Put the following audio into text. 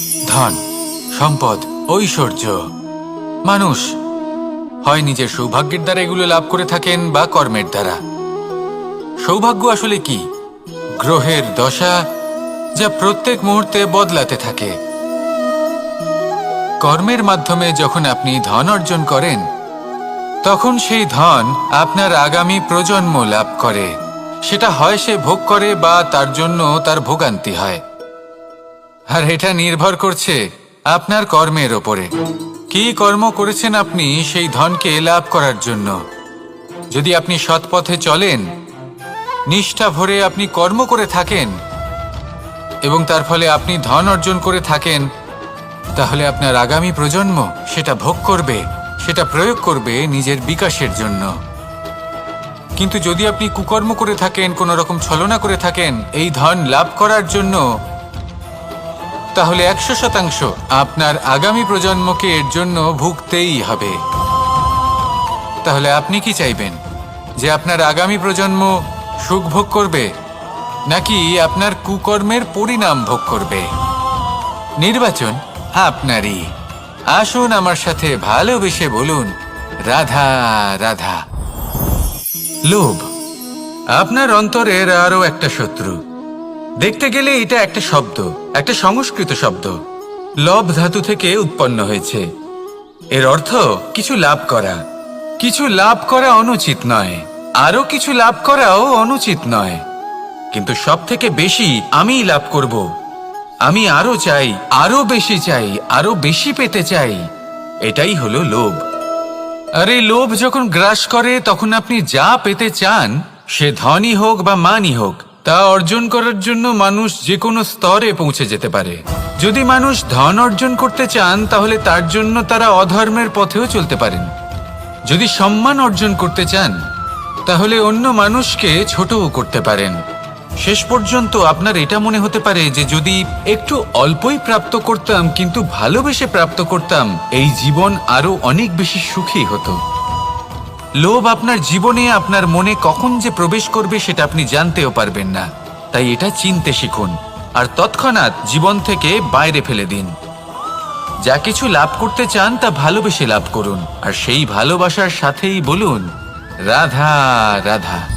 ধন, সম্পদ, ঐশ্বর্য। মানুষ হয় নিজের সৌভাগ্যের দ্বারা এগুলো লাভ করে থাকেন বা কর্মের দ্বারা। সৌভাগ্য আসলে কি? গ্রহের দশা, যা প্রত্যেক মুহূর্তে বদলাতে থাকে। কর্মের মাধ্যমে যখন আপনি ধন অর্জন করেন, তখন সেই ধন আপনার আগামী প্রজন্ম লাভ করে। সেটা হয় সে ভোগ করে বা তার জন্য তার ভোগান্তি হয়। আর এটা নির্ভর করছে আপনার কর্মের ওপরে। কি কর্ম করেছেন আপনি সেই ধনকে লাভ করার জন্য। যদি আপনি সৎ পথে চলেন, নিষ্ঠা ভরে আপনি কর্ম করে থাকেন এবং তার ফলে আপনি ধন অর্জন করে থাকেন, তাহলে আপনার আগামী প্রজন্ম সেটা ভোগ করবে, সেটা প্রয়োগ করবে নিজের বিকাশের জন্য। কিন্তু যদি আপনি কুকর্ম করে থাকেন, কোনো রকম ছলনা করে থাকেন এই ধন লাভ করার জন্য, তাহলে 100% আপনার আগামী প্রজন্মকে এর জন্য ভুগতেই হবে। তাহলে আপনি কি চাইবেন? যে আপনার আগামী প্রজন্ম সুখ ভোগ করবে, নাকি আপনার কুকর্মের পরিণাম ভোগ করবে? নির্বাচন আপনারই। আসুন আমার সাথে ভালোবেসে বলুন, রাধা রাধা। লোভ আপনার অন্তরের আরো একটা শত্রু। দেখতে গেলে এটা একটা শব্দ, একটা সংস্কৃত শব্দ। লব ধাতু থেকে উৎপন্ন হয়েছে। এর অর্থ কিছু লাভ করা। কিছু লাভ করা অনুচিত নয়, আরো কিছু লাভ করাও অনুচিত নয়, কিন্তু সব থেকে বেশি আমিই লাভ করব। আমি আরো চাই, আরো বেশি চাই, আরো বেশি পেতে চাই। এটাই হলো লোভ। আর এই লোভ যখন গ্রাস করে, তখন আপনি যা পেতে চান, সে ধনই হোক বা মানই হোক, তা অর্জন করার জন্য মানুষ যে কোনো স্তরে পৌঁছে যেতে পারে। যদি মানুষ ধন অর্জন করতে চান, তাহলে তার জন্য তারা অধর্মের পথেও চলতে পারেন। যদি সম্মান অর্জন করতে চান, তাহলে অন্য মানুষকে ছোটও করতে পারেন। শেষ পর্যন্ত আপনার এটা মনে হতে পারে যে যদি একটু অল্পই প্রাপ্ত করতাম, কিন্তু ভালোবেসে প্রাপ্ত করতাম, এই জীবন আরো অনেক বেশি সুখী হতো। লোভ আপনার জীবনে, আপনার মনে কখন যে প্রবেশ করবে সেটা আপনি জানতেও পারবেন না। তাই এটা চিনতে শিখুন আর তৎক্ষণাৎ জীবন থেকে বাইরে ফেলে দিন। যা কিছু লাভ করতে চান তা ভালোবেসে লাভ করুন, আর সেই ভালোবাসার সাথেই বলুন, রাধা রাধা।